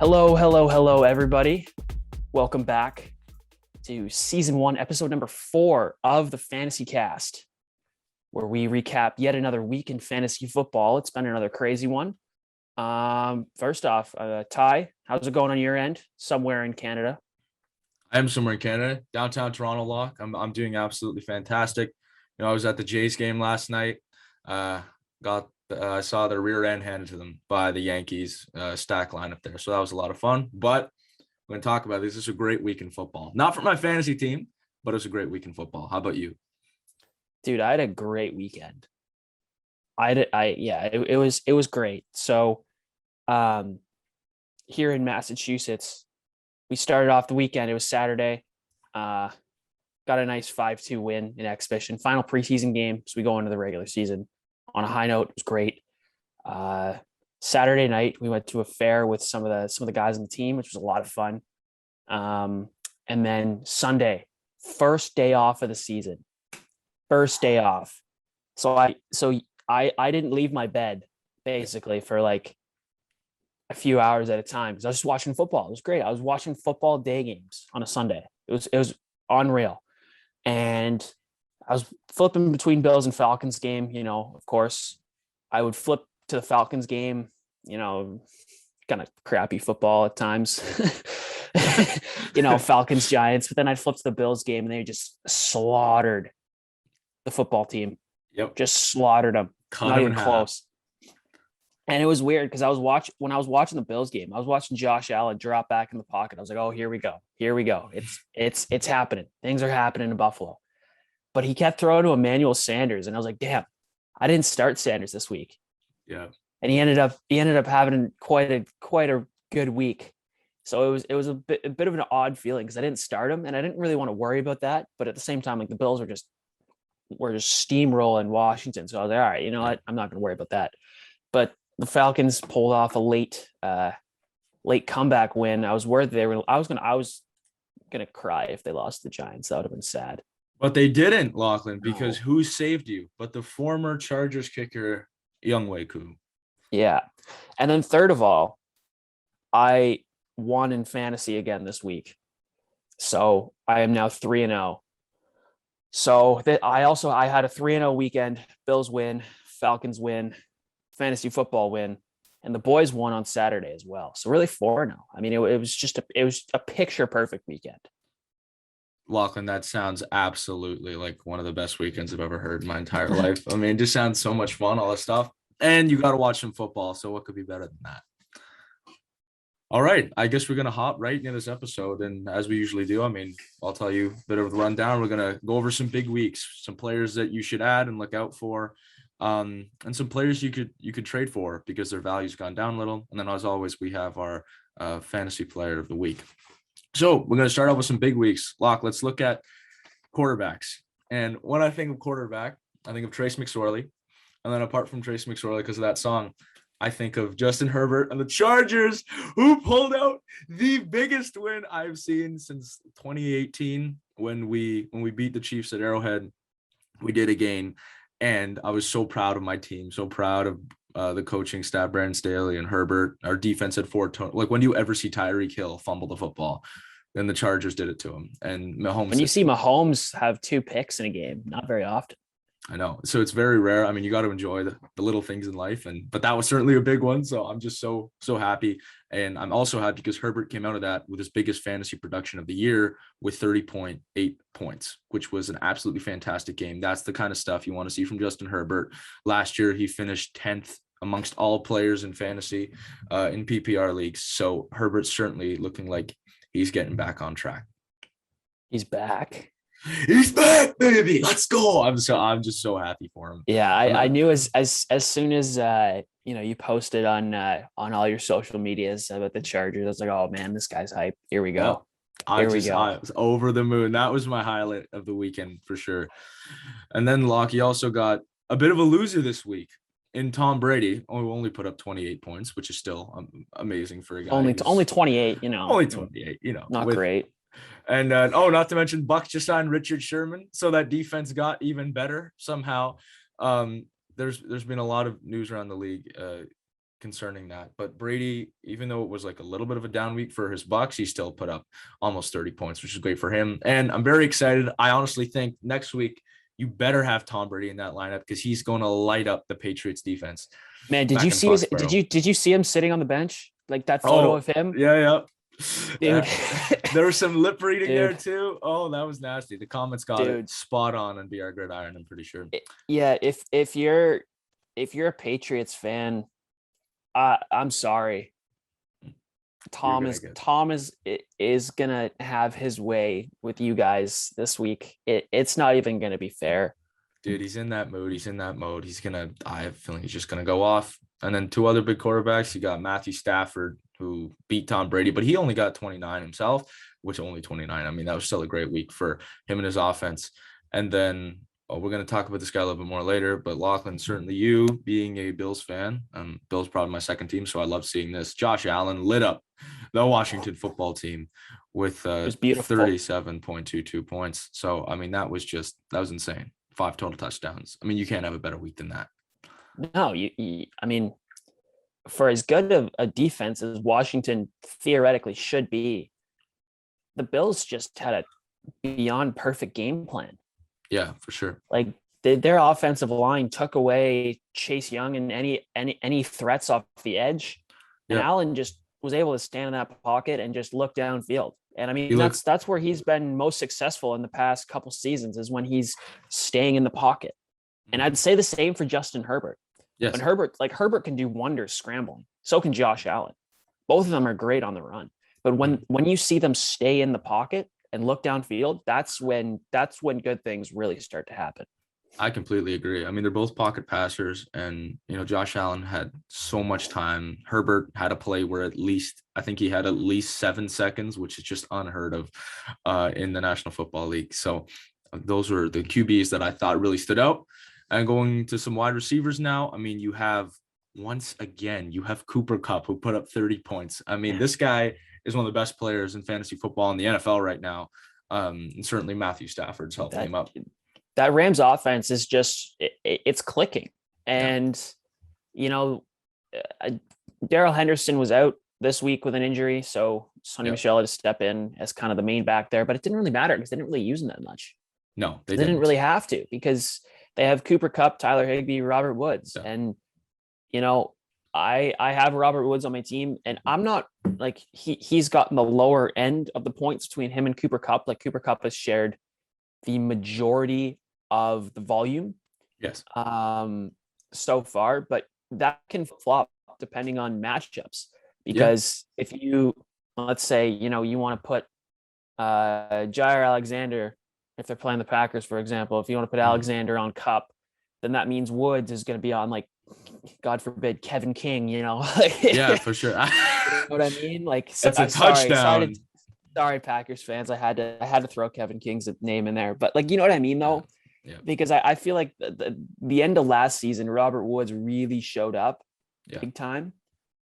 Hello, hello, hello, everybody. Welcome back to season 1, episode number 4 of the Fantasy Cast, where we recap yet another week in fantasy football. It's been another crazy one. First off, Ty, how's it going on your end? Somewhere in Canada. I am somewhere in Canada, downtown Toronto, Loch. I'm doing absolutely fantastic. I was at the Jays game last night. I saw their rear end handed to them by the Yankees stack lineup there, so that was a lot of fun. But we're going to talk about this. This is a great week in football. Not for my fantasy team, but it's a great week in football. How about you? Dude, I had a great weekend. It was great. So, here in Massachusetts, we started off the weekend. It was Saturday. Got a nice 5-2 win in exhibition. Final preseason game. So we go into the regular season on a high note. It was great. Saturday night, we went to a fair with some of the guys on the team, which was a lot of fun. And then Sunday, first day off of the season. First day off. So I didn't leave my bed basically for like a few hours at a time because I was just watching football. It was great. I was watching football day games on a Sunday. It was unreal. And I was flipping between Bills and Falcons game, of course. I would flip to the Falcons game, kind of crappy football at times. Falcons Giants, but then I'd flip to the Bills game and they just slaughtered the football team. Yep. Just slaughtered them. Not even close. And it was weird because when I was watching the Bills game, I was watching Josh Allen drop back in the pocket. I was like, oh, here we go. Here we go. It's happening. Things are happening in Buffalo. But he kept throwing to Emmanuel Sanders. And I was like, damn, I didn't start Sanders this week. Yeah. And he ended up having quite a good week. So it was a bit of an odd feeling because I didn't start him and I didn't really want to worry about that. But at the same time, like the Bills were just steamrolling Washington. So I was like, all right, you know what? I'm not going to worry about that. But the Falcons pulled off a late comeback win. I was worried I was gonna cry if they lost to the Giants. That would have been sad. But they didn't, Lachlan, because who saved you but the former Chargers kicker, Younghoe Koo. Yeah. And then third of all, I won in fantasy again this week. So I am now 3-0. So I had a 3-0 weekend. Bills win, Falcons win, fantasy football win, and the boys won on Saturday as well. So really 4-0. I mean, it was a picture perfect weekend. Lachlan, that sounds absolutely like one of the best weekends I've ever heard in my entire life. I mean, it just sounds so much fun, all this stuff. And you got to watch some football. So what could be better than that? All right. I guess we're going to hop right into this episode. And as we usually do, I mean, I'll tell you a bit of the rundown. We're going to go over some big weeks, some players that you should add and look out for. And some players you could trade for because their value's gone down a little. And then as always, we have our fantasy player of the week. So we're going to start out with some big weeks. Locke, let's look at quarterbacks. And when I think of quarterback, I think of Trace McSorley. And then apart from Trace McSorley, because of that song, I think of Justin Herbert and the Chargers, who pulled out the biggest win I've seen since 2018 when we beat the Chiefs at Arrowhead. We did again. And I was so proud of my team, so proud of the coaching staff, Brandon Staley and Herbert. Our defense had 4 turnovers. Like, when do you ever see Tyreek Hill fumble the football? Then the Chargers did it to him. And Mahomes. When you see Mahomes have 2 picks in a game, not very often. I know. So it's very rare. I mean, you got to enjoy the little things in life. But that was certainly a big one. So I'm just so happy. And I'm also happy because Herbert came out of that with his biggest fantasy production of the year with 30.8 points, which was an absolutely fantastic game. That's the kind of stuff you want to see from Justin Herbert. Last year, he finished 10th amongst all players in fantasy in PPR leagues. So Herbert's certainly looking like he's getting back on track. He's back. He's back, baby. Let's go. I'm just so happy for him. Yeah, I knew as soon as you posted on all your social medias about the Chargers, I was like, oh man, this guy's hype. Here we go. I was over the moon. That was my highlight of the weekend for sure. And then Lockie also got a bit of a loser this week in Tom Brady, who only put up 28 points, which is still amazing for a guy. Only 28, Only 28, not great. And not to mention Bucks just signed Richard Sherman, so that defense got even better somehow. There's been a lot of news around the league concerning that. But Brady, even though it was like a little bit of a down week for his Bucks, he still put up almost 30 points, which is great for him. And I'm very excited. I honestly think next week you better have Tom Brady in that lineup because he's going to light up the Patriots defense. Man, did you Back in see his? Did Foxborough. you see him sitting on the bench? Like that photo Oh, of him, yeah. dude. There was some lip reading there Dude, too. Oh, that was nasty. The comments got it dude. spot on and Be Our Gridiron, I'm pretty sure. Yeah, if you're a Patriots fan, I'm sorry. Tom is gonna have his way with you guys this week. It's not even gonna be fair. Dude, he's in that mood. He's in that mode. I have a feeling he's just gonna go off. And then two other big quarterbacks. You got Matthew Stafford, who beat Tom Brady, but he only got 29 himself, which only 29. I mean, that was still a great week for him and his offense. And then we're going to talk about this guy a little bit more later, but Lachlan, certainly you being a Bills fan, Bills probably my second team, so I love seeing this. Josh Allen lit up the Washington football team with It was beautiful. 37.22 points. So, I mean, that was insane. 5 total touchdowns. I mean, you can't have a better week than that. No, I mean, for as good of a defense as Washington theoretically should be, the Bills just had a beyond perfect game plan. Yeah, for sure. Like their offensive line took away Chase Young and any threats off the edge, and Allen just was able to stand in that pocket and just look downfield. And I mean, that's where he's been most successful in the past couple seasons, is when he's staying in the pocket. And I'd say the same for Justin Herbert. Yes. When Herbert can do wonders scrambling. So can Josh Allen. Both of them are great on the run. But when you see them stay in the pocket and look downfield, that's when good things really start to happen. I completely agree. I mean, they're both pocket passers, and Josh Allen had so much time. Herbert had a play where I think he had at least 7 seconds, which is just unheard of in the National Football League. So those were the QBs that I thought really stood out. And going to some wide receivers now, I mean, you have Cooper Kupp, who put up 30 points. I mean, this guy is one of the best players in fantasy football in the NFL right now. And certainly Matthew Stafford's helping him up. That Rams offense is just, it's clicking. And, Daryl Henderson was out this week with an injury. So Sonny Michel had to step in as kind of the main back there, but it didn't really matter because they didn't really use him that much. No, they didn't really have to, because they have Cooper Kupp, Tyler Higbee, Robert Woods. Yeah. And, I have Robert Woods on my team, and I'm not like he's gotten the lower end of the points between him and Cooper Kupp. Like Cooper Kupp has shared the majority of the volume. Yes. So far, but that can flop depending on matchups, because if you, let's say, you want to put Jair Alexander, if they're playing the Packers, for example, if you want to put Alexander on Kupp, then that means Woods is going to be on, like, God forbid, Kevin King, Yeah, for sure. You know what I mean? Like, it's a touchdown. Sorry, Packers fans. I had to throw Kevin King's name in there, but, like, you know what I mean, though? Yeah. Because I feel like the end of last season, Robert Woods really showed up big time.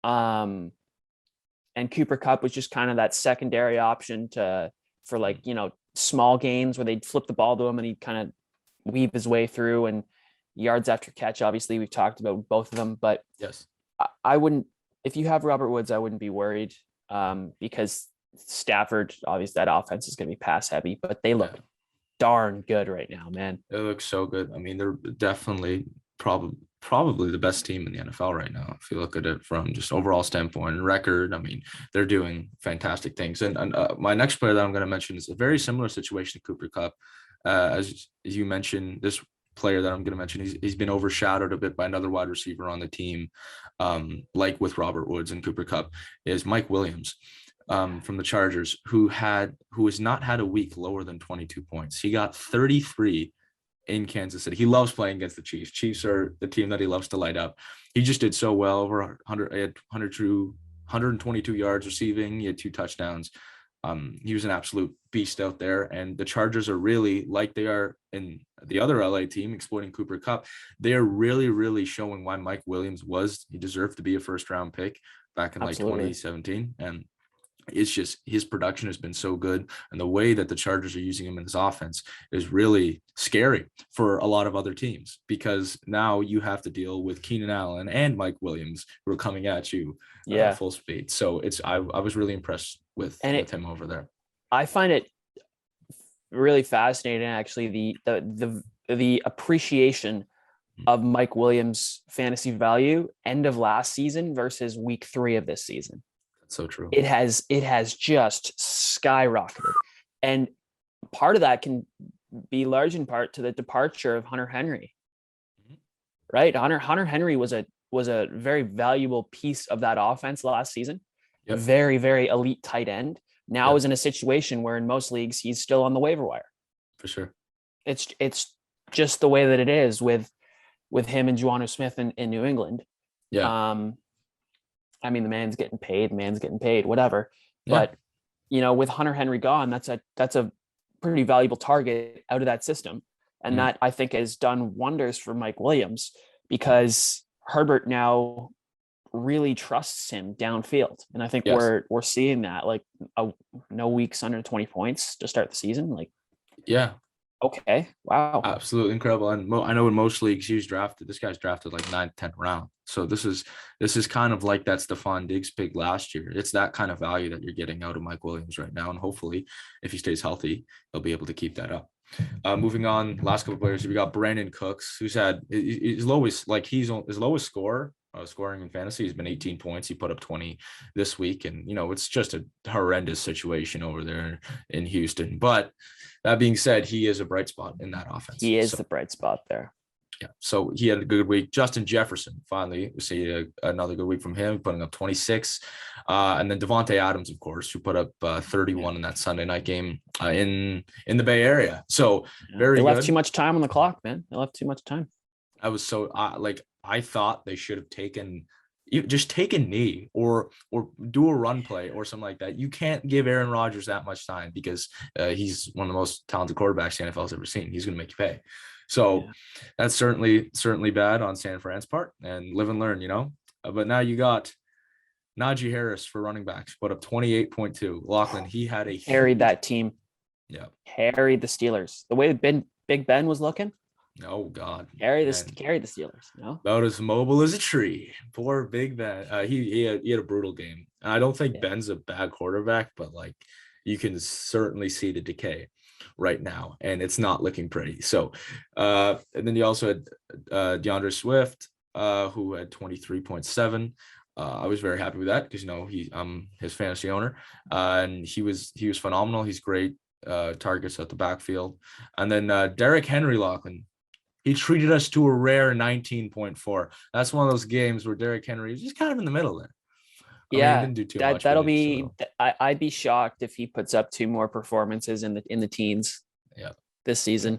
And Cooper Kupp was just kind of that secondary option for like, small gains where they'd flip the ball to him and he'd kind of weave his way through, and yards after catch. Obviously, we've talked about both of them, but yes, I wouldn't, if you have Robert Woods, I wouldn't be worried, because Stafford, obviously that offense is going to be pass heavy, but they look darn good right now, man. It looks so good. I mean, they're definitely probably the best team in the NFL right now, if you look at it from just overall standpoint and record. I mean, they're doing fantastic things. And my next player that I'm going to mention is a very similar situation to Cooper Kupp. As you mentioned, this player that I'm going to mention, he's been overshadowed a bit by another wide receiver on the team, like with Robert Woods and Cooper Kupp, is Mike Williams. From the Chargers, who has not had a week lower than 22 points. He got 33 in Kansas City. He loves playing against the Chiefs. Chiefs are the team that he loves to light up. He just did so well, over 122 yards receiving. He had 2 touchdowns. He was an absolute beast out there, and the Chargers are really, like they are in the other LA team, exploiting Cooper Kupp. They are really, really showing why Mike Williams he deserved to be a first-round pick back in like 2017, and it's just his production has been so good, and the way that the Chargers are using him in this offense is really scary for a lot of other teams, because now you have to deal with Keenan Allen and Mike Williams who are coming at you Yeah. full speed. So I was really impressed with And him over there. I find it really fascinating, actually, the appreciation of Mike Williams' fantasy value end of last season versus week 3 of this season. That's so true. It has just skyrocketed. And part of that can be large in part to the departure of Hunter Henry. Right? Hunter Henry was a very valuable piece of that offense last season. Yep. Very, very elite tight end. Now Yep. is in a situation where in most leagues he's still on the waiver wire. For sure. It's just the way that it is with him and Juanu Smith in New England. Yeah. I mean, the man's getting paid, whatever. Yeah. But with Hunter Henry gone, that's a pretty valuable target out of that system. And that, I think, has done wonders for Mike Williams, because Herbert now really trusts him downfield. And I think we're seeing that, like, no weeks under 20 points to start the season. Like, yeah. Okay. Wow. Absolutely incredible. And I know in most leagues this guy's drafted like 9th, 10th round. So this is kind of like that Stephon Diggs pick last year. It's that kind of value that you're getting out of Mike Williams right now. And hopefully, if he stays healthy, he'll be able to keep that up. Moving on, last couple of players, we got Brandon Cooks, who's had his lowest score scoring in fantasy has been 18 points. He put up 20 this week, and it's just a horrendous situation over there in Houston. But that being said, he is a bright spot in that offense. He is the bright spot there. Yeah, so he had a good week. Justin Jefferson, finally, we see another good week from him, putting up 26. And then Devontae Adams, of course, who put up 31 in that Sunday night game in the Bay Area. So they left too much time on the clock, man. They left too much time. I was so I thought they should have taken a knee or do a run play or something like that. You can't give Aaron Rodgers that much time, because he's one of the most talented quarterbacks the NFL's ever seen. He's going to make you pay. So that's certainly bad on San Fran's part, and live and learn, But now you got Najee Harris for running backs, put up 28.2. Lachlan, he had carried that team. Yeah. Carried the Steelers. The way Big Ben was looking. Oh God. Carried the Steelers. About as mobile as a tree. Poor Big Ben. He had a brutal game. And I don't think Ben's a bad quarterback, but you can certainly see the decay right now, and it's not looking pretty. So and then you also had DeAndre Swift, who had 23.7. I was very happy with that, because I'm his fantasy owner, and he was phenomenal. He's great targets at the backfield. And then Derrick Henry, Lachlan, he treated us to a rare 19.4. That's one of those games where Derrick Henry is just kind of in the middle there. He didn't do too much. That'll be. So. I'd be shocked if he puts up 2 more performances in the teens. Yeah. This season,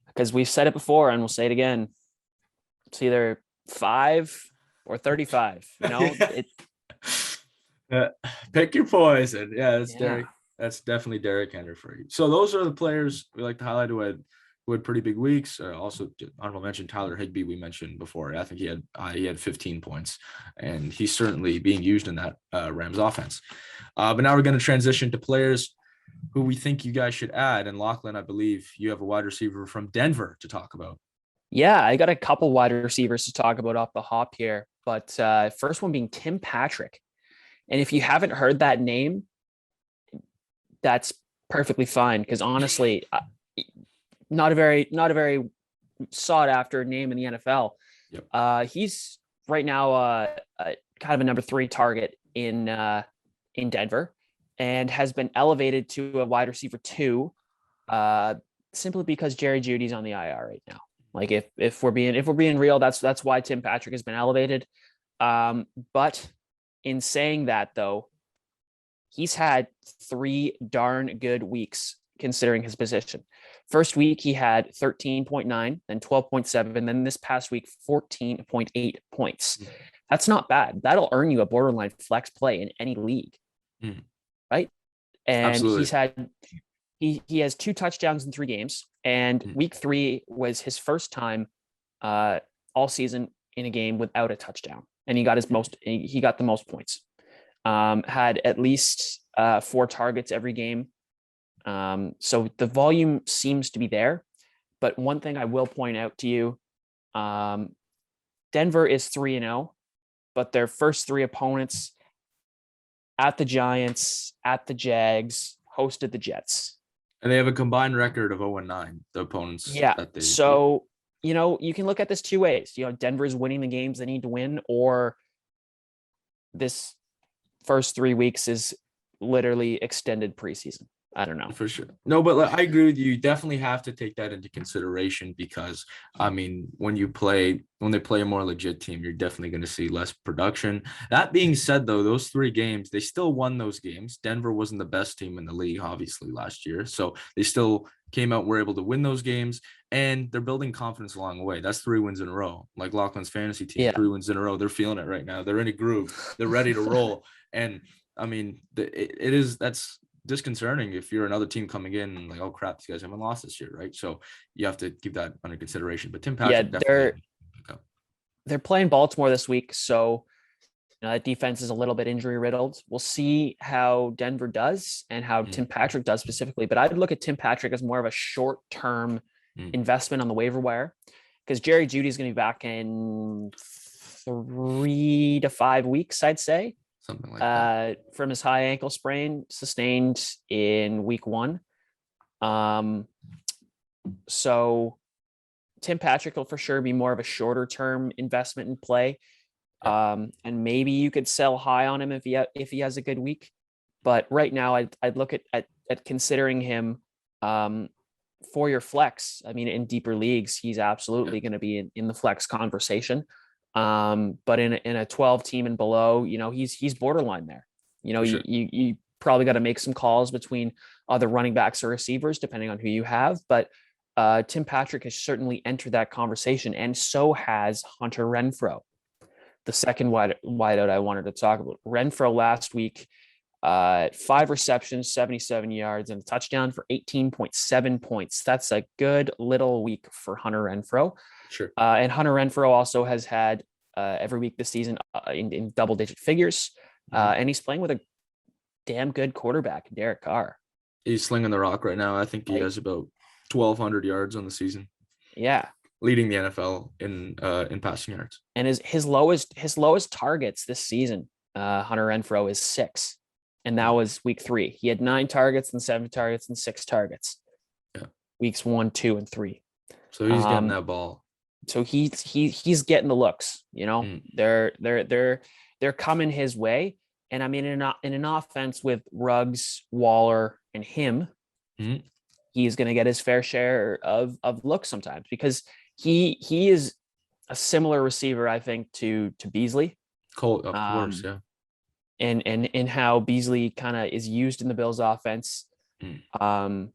because we've said it before and we'll say it again. It's either 5 or 35. Pick your poison. Yeah, Derrick. That's definitely Derrick Henry for you. So those are the players we like to highlight who had pretty big weeks. Also, honorable mention Tyler Higbee, we mentioned before. I think he had 15 points, and he's certainly being used in that Rams offense. But now we're going to transition to players who we think you guys should add. And Lachlan, I believe you have a wide receiver from Denver to talk about. Yeah, I got a couple wide receivers to talk about off the hop here, but first one being Tim Patrick. And if you haven't heard that name, that's perfectly fine, because honestly, not a very sought after name in the NFL. Yep. He's right now kind of a number 3 target in Denver, and has been elevated to a wide receiver 2 simply because Jerry Jeudy's on the IR right now. Like if we're being real, that's why Tim Patrick has been elevated. But in saying that, though, he's had 3 darn good weeks considering his position. First week, he had 13.9, then 12.7, then this past week, 14.8 points. That's not bad. That'll earn you a borderline flex play in any league. Right? And absolutely. He has 2 touchdowns in 3 games. And week 3 was his first time all season in a game without a touchdown. And he got the most points. had at least 4 targets every game. So the volume seems to be there. But one thing I will point out to you, Denver is 3-0, but their first 3 opponents at the Giants, at the Jags, hosted the Jets. And they have a combined record of 0-9, the opponents Yeah. that they beat. So, you can look at this 2 ways. Denver's winning the games they need to win, or this first 3 weeks is literally extended preseason. I don't know. For sure. No, but I agree with you. You definitely have to take that into consideration because, I mean, when they play a more legit team, you're definitely going to see less production. That being said, though, those 3 games, they still won those games. Denver wasn't the best team in the league, obviously, last year. So they still came out and were able to win those games, and they're building confidence along the way. That's 3 wins in a row. Like Lachlan's fantasy team, Yeah. 3 wins in a row. They're feeling it right now. They're in a groove. They're ready to roll. And, I mean, that's disconcerting if you're another team coming in and like, oh crap, these guys haven't lost this year, right? So you have to keep that under consideration. But Tim Patrick, they're playing Baltimore this week, so that defense is a little bit injury riddled. We'll see how Denver does and how Tim Patrick does specifically. But I'd look at Tim Patrick as more of a short-term investment on the waiver wire, because Jerry Jeudy is going to be back in 3 to 5 weeks, I'd say. Something like that. From his high ankle sprain sustained in week 1. So Tim Patrick will for sure be more of a shorter term investment in play. And maybe you could sell high on him if he has a good week. But right now I'd look at considering him for your flex. I mean, in deeper leagues, he's absolutely going to be in the flex conversation. But in a 12 team and below, he's borderline there. Sure. You probably got to make some calls between other running backs or receivers, depending on who you have. But Tim Patrick has certainly entered that conversation, and so has Hunter Renfrow, the second wideout I wanted to talk about. Renfrow last week, 5 receptions, 77 yards, and a touchdown for 18.7 points. That's a good little week for Hunter Renfrow. Sure. And Hunter Renfrow also has had every week this season in double-digit figures, and he's playing with a damn good quarterback, Derek Carr. He's slinging the rock right now. I think he has about 1,200 yards on the season. Yeah, leading the NFL in passing yards. And his lowest targets this season, Hunter Renfrow, is 6, and that was week 3. He had 9 targets and 7 targets and 6 targets. Yeah, weeks 1, 2, and 3. So he's getting that ball. So he's getting the looks. They're coming his way. And I mean, in an offense with Ruggs, Waller, and him, he's going to get his fair share of looks sometimes, because he is a similar receiver, I think, to Beasley. Of course, yeah. And how Beasley kind of is used in the Bills' offense, and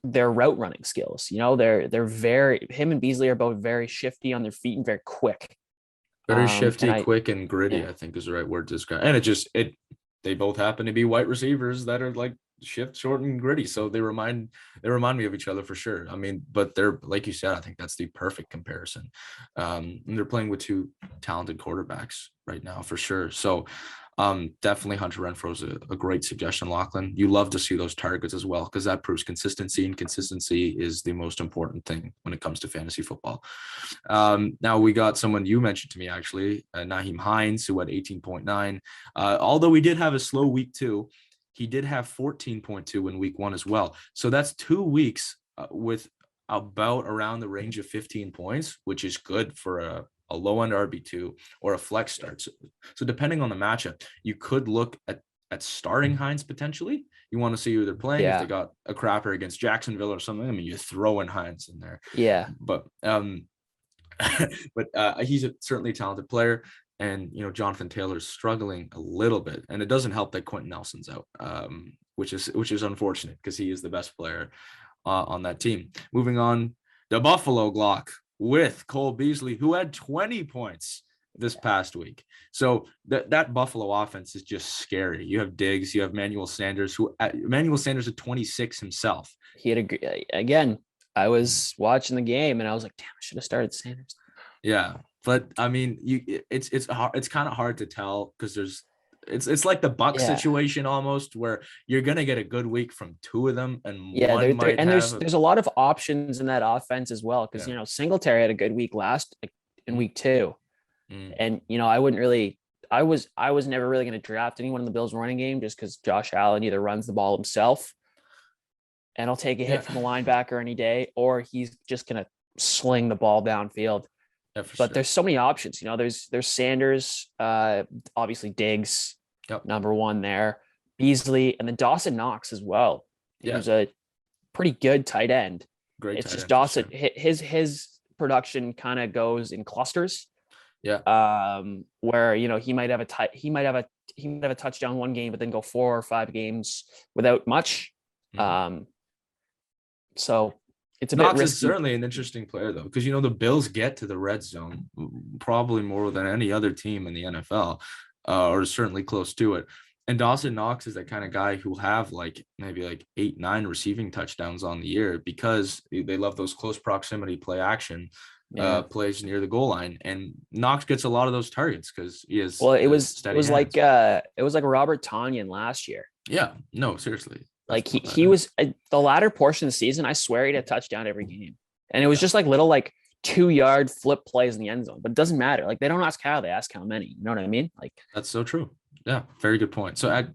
their route running skills. They're him and Beasley are both very shifty on their feet and very quick. Very shifty, quick, and gritty, I think is the right word to describe. And they both happen to be white receivers that are like shift, short, and gritty. So they remind me of each other for sure. I mean, but they're, like you said, I think that's the perfect comparison. And they're playing with 2 talented quarterbacks right now for sure. So definitely Hunter Renfrow is a great suggestion, Lachlan. You love to see those targets as well, because that proves consistency, and consistency is the most important thing when it comes to fantasy football. Now we got someone you mentioned to me, actually, Nyheim Hines, who had 18.9. Although we did have a slow week 2, he did have 14.2 in week 1 as well. So that's 2 weeks with about around the range of 15 points, which is good for a low-end RB2 or a flex start. So depending on the matchup, you could look at starting Hines potentially. You want to see who they're playing. If they got a crapper against Jacksonville or something, I mean, you throw in Hines in there. Yeah. But he's certainly a talented player. And, Jonathan Taylor's struggling a little bit. And it doesn't help that Quentin Nelson's out, which is unfortunate, because he is the best player on that team. Moving on, the Buffalo Glock with Cole Beasley, who had 20 points this past week. So that Buffalo offense is just scary. You have Diggs, you have Emmanuel Sanders, at 26 himself. He had again, I was watching the game and I was like, damn, I should have started Sanders. Yeah. But I mean, it's hard. It's kind of hard to tell, because there's it's like the Buck Yeah. situation almost, where you're gonna get a good week from two of them, and Yeah, one might and have there's a lot of options in that offense as well because yeah. Singletary had a good week in Mm, week 2, mm, and I wouldn't really. I was never really going to draft anyone in the Bills running game just because Josh Allen either runs the ball himself and I'll take a yeah, hit from a linebacker any day, or he's just going to sling the ball downfield. yeah, for But sure. there's so many options. There's Sanders, obviously Diggs, Yep. number one there, Beasley, and then Dawson Knox as well, Yeah, who's a pretty good tight end. great It's tight just end for Dawson. sure. His production kind of goes in clusters. Yeah. Where he might have a touchdown one game, but then go 4 or 5 games without much. Mhm. Um, so it's a bit Knox is risky. certainly an interesting player though, because the Bills get to the red zone probably more than any other team in the NFL, or certainly close to it. And Dawson Knox is that kind of guy who'll have like maybe like 8-9 receiving touchdowns on the year because they love those close proximity play action Yeah. plays near the goal line. And Knox gets a lot of those targets because he has Well, it was it steady was hands. like Robert Tonyan last year. Yeah, no, seriously. That's Like he what that he is. was the latter portion of the season. I swear he had a touchdown every game, and it was just like little like 2-yard flip plays in the end zone. But it doesn't matter. Like they don't ask how, they ask how many. You know what I mean? Like That's so true. Yeah, very good point. So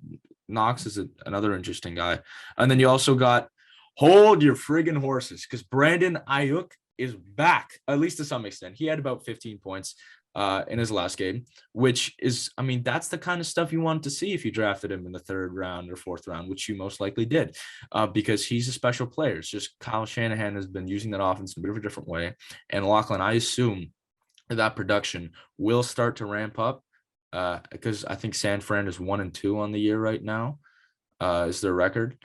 Knox is another interesting guy. And then you also got hold your friggin' horses because Brandon Ayuk is back, at least to some extent. He had about 15 points in his last game, which is, I mean, that's the kind of stuff you want to see if you drafted him in the 3rd round or 4th round, which you most likely did, because he's a special player. It's just Kyle Shanahan has been using that offense in a bit of a different way. And Lachlan, I assume that production will start to ramp up because I think San Fran is 1-2 on the year right now. Is their record?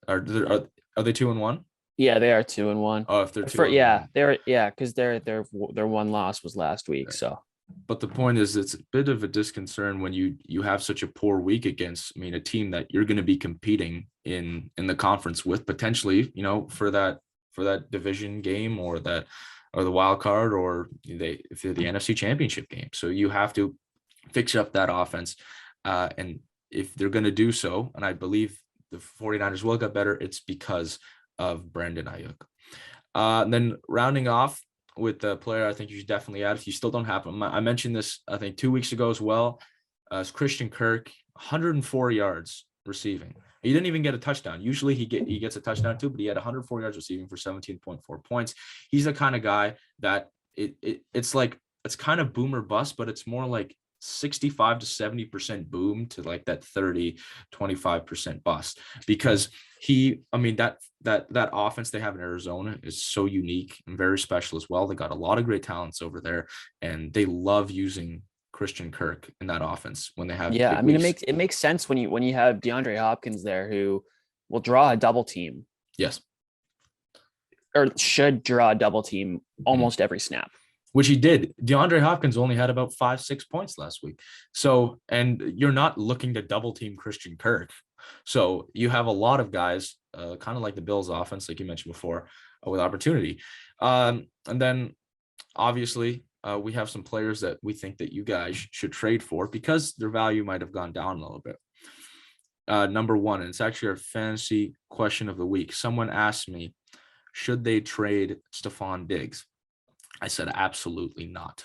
Are they 2-1? yeah, they are 2-1. Oh, if they're two For and one. because their one loss was last week. So But the point is, it's a bit of a disconcern when you have such a poor week against, I mean, a team that you're going to be competing in the conference with potentially, for that division game or the wild card or if they're the NFC Championship game. So you have to fix up that offense, and if they're going to do so, and I believe the 49ers will get better, it's because of Brandon Ayuk. And then rounding off with the player I think you should definitely add if you still don't have him. I mentioned this, I think 2 weeks ago as well, is Christian Kirk, 104 yards receiving. He didn't even get a touchdown. Usually he gets a touchdown too, but he had 104 yards receiving for 17.4 points. He's the kind of guy that it's like, it's kind of boom or bust, but it's more like 65 to 70% boom to like that 30-25% bust, because that offense they have in Arizona is so unique and very special as well. They got a lot of great talents over there, and they love using Christian Kirk in that offense when they have yeah, big I mean weeks. it makes sense when you have DeAndre Hopkins there who will draw a double team Yes. or should draw a double team almost every snap. Which he did. DeAndre Hopkins only had about 5-6 points last week. So, and you're not looking to double team Christian Kirk. So you have a lot of guys, kind of like the Bills offense, like you mentioned before, with opportunity. And then obviously we have some players that we think that you guys should trade for because their value might have gone down a little bit. Number one, and it's actually our fantasy question of the week. Someone asked me, should they trade Stephon Diggs? I said, absolutely not.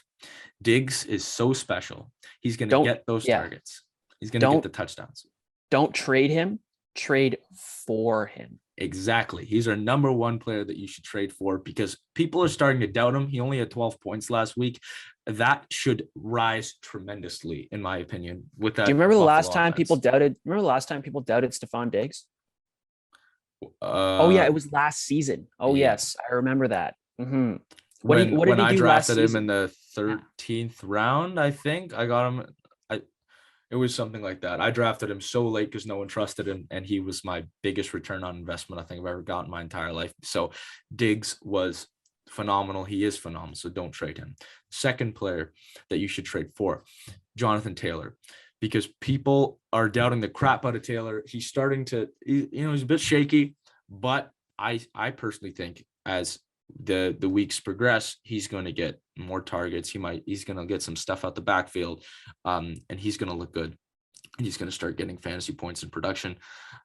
Diggs is so special. He's going to Don't get those yeah, targets. He's going to get don't the touchdowns. don't trade him, trade for him. Exactly. He's our number one player that you should trade for because people are starting to doubt him. He only had 12 points last week. That should rise tremendously, in my opinion, with that. Do you remember the Buffalo last time offense. people doubted? Remember the last time people doubted Stephon Diggs? Oh yeah, Uh, it was last season. Oh yeah. yes, I remember that. Mm-hmm. What When did he I do last drafted him season? in the 13th round, I think I got him. It was something like that. I drafted him so late because no one trusted him, and he was my biggest return on investment I think I've ever gotten my entire life. So Diggs was phenomenal. He is phenomenal. So don't trade him. Second player that you should trade for, Jonathan Taylor, because people are doubting the crap out of Taylor. He's starting to, he's a bit shaky, but I personally think as the weeks progress, he's going to get more targets. He's going to get some stuff out the backfield, and he's going to look good. and he's going to start getting fantasy points in production.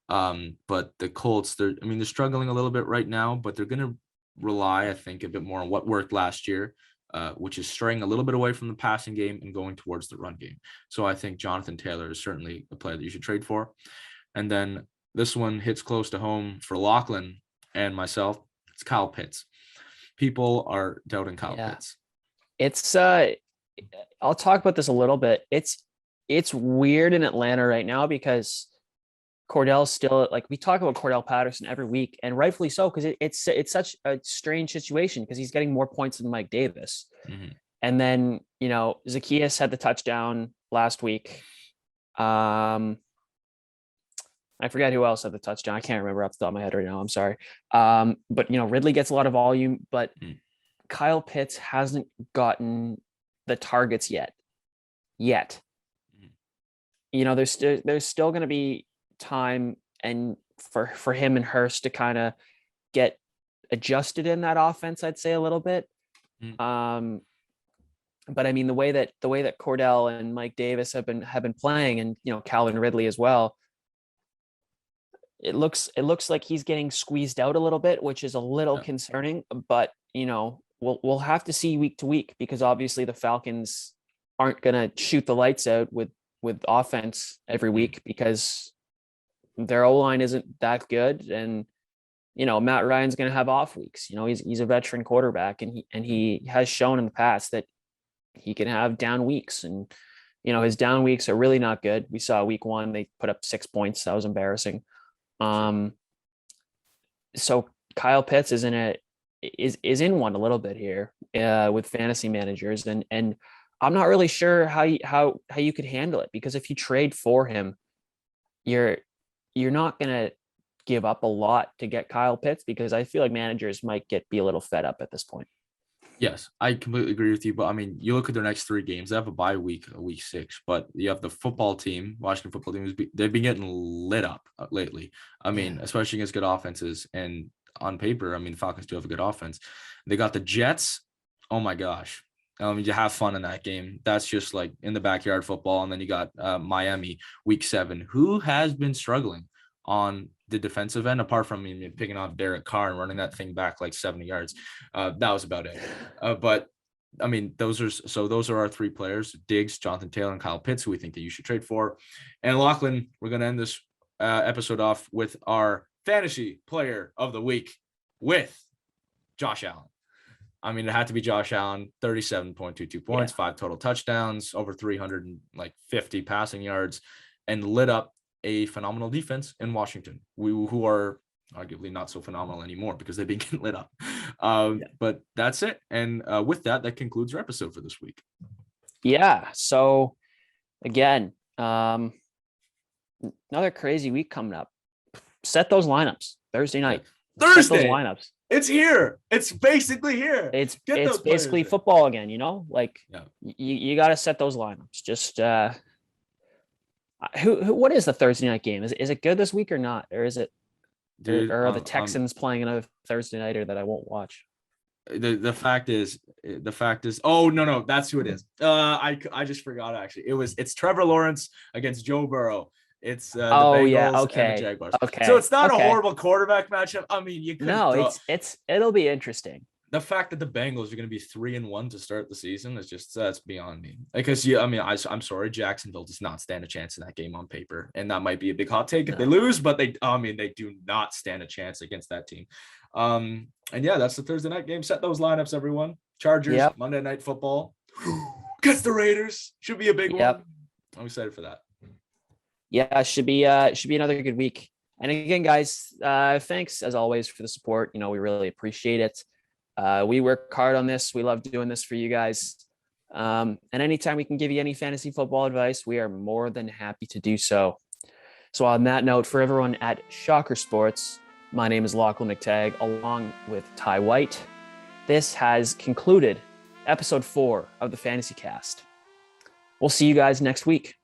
But the Colts, they're struggling a little bit right now, but they're going to rely, I think, a bit more on what worked last year, which is straying a little bit away from the passing game and going towards the run game. So I think Jonathan Taylor is certainly a player that you should trade for. And then this one hits close to home for Lachlan and myself. It's Kyle Pitts. People are doubting Kyle Pitts. It's I'll talk about this a little bit. It's weird in Atlanta right now because Cordell's still, like, we talk about Cordell Patterson every week, and rightfully so, because it's such a strange situation because he's getting more points than Mike Davis. Mm-hmm. And then, Zacchaeus had the touchdown last week. I forget who else had the touchdown. I can't remember off the top of my head right now. I'm sorry. But Ridley gets a lot of volume, but Kyle Pitts hasn't gotten the targets yet. There's still going to be time and for him and Hurst to kind of get adjusted in that offense, I'd say a little bit. But I mean, the way that Cordell and Mike Davis have been playing, and Calvin Ridley as well, it looks like he's getting squeezed out a little bit, which is a little concerning. But we'll have to see week to week, because obviously the Falcons aren't going to shoot the lights out with offense every week, because their O-line isn't that good. And, Matt Ryan's going to have off weeks. He's a veteran quarterback, and he has shown in the past that he can have down weeks, and, his down weeks are really not good. We saw week 1, they put up 6 points. That was embarrassing. So Kyle Pitts is in one a little bit here with fantasy managers, and I'm not really sure how you could handle it, because if you trade for him, you're not going to give up a lot to get Kyle Pitts, because I feel like managers might be a little fed up at this point. Yes, I completely agree with you. But I mean, you look at their next 3 games, they have a bye week, week 6, but you have the Washington football team, they've been getting lit up lately. I mean, especially against good offenses, and on paper, I mean, Falcons do have a good offense. They got the Jets. Oh my gosh. You have fun in that game. That's just like in the backyard football. And then you got Miami week 7, who has been struggling on the defensive end, apart from picking off Derek Carr and running that thing back like 70 yards. That was about it. But I mean, those are our 3 players: Diggs, Jonathan Taylor, and Kyle Pitts, who we think that you should trade for. And Lachlan, we're going to end this episode off with our fantasy player of the week with Josh Allen. I mean, it had to be Josh Allen. 37.22 points, 5 total touchdowns, over 350 passing yards, and lit up a phenomenal defense in Washington, who are arguably not so phenomenal anymore because they've been getting lit up. But that's it. And with that concludes our episode for this week. Yeah. So again, another crazy week coming up. Set those lineups Thursday night. Set those lineups. It's here. It's basically here. It's basically football again, you got to set those lineups. Just what is the Thursday night game? Is it good this week or not? Or is it, or are the Texans playing another Thursday nighter that I won't watch? The fact is, oh no, that's who it is. I just forgot, actually. It's Trevor Lawrence against Joe Burrow. It's the Bengals and the Jaguars. Okay. So it's not a horrible quarterback matchup. I mean, you could it'll be interesting. The fact that the Bengals are going to be 3-1 to start the season is just, that's beyond me. Because I'm sorry, Jacksonville does not stand a chance in that game on paper, and that might be a big hot take if they lose, but they do not stand a chance against that team. And yeah, that's the Thursday night game. Set those lineups, everyone. Chargers, Monday Night Football. Gets the Raiders. Should be a big one. I'm excited for that. Yeah, it should be another good week. And again, guys, thanks as always for the support. We really appreciate it. We work hard on this. We love doing this for you guys. And anytime we can give you any fantasy football advice, we are more than happy to do so. So on that note, for everyone at Shocker Sports, my name is Lachlan McTagg, along with Ty White. This has concluded episode 4 of the Fantasy Cast. We'll see you guys next week.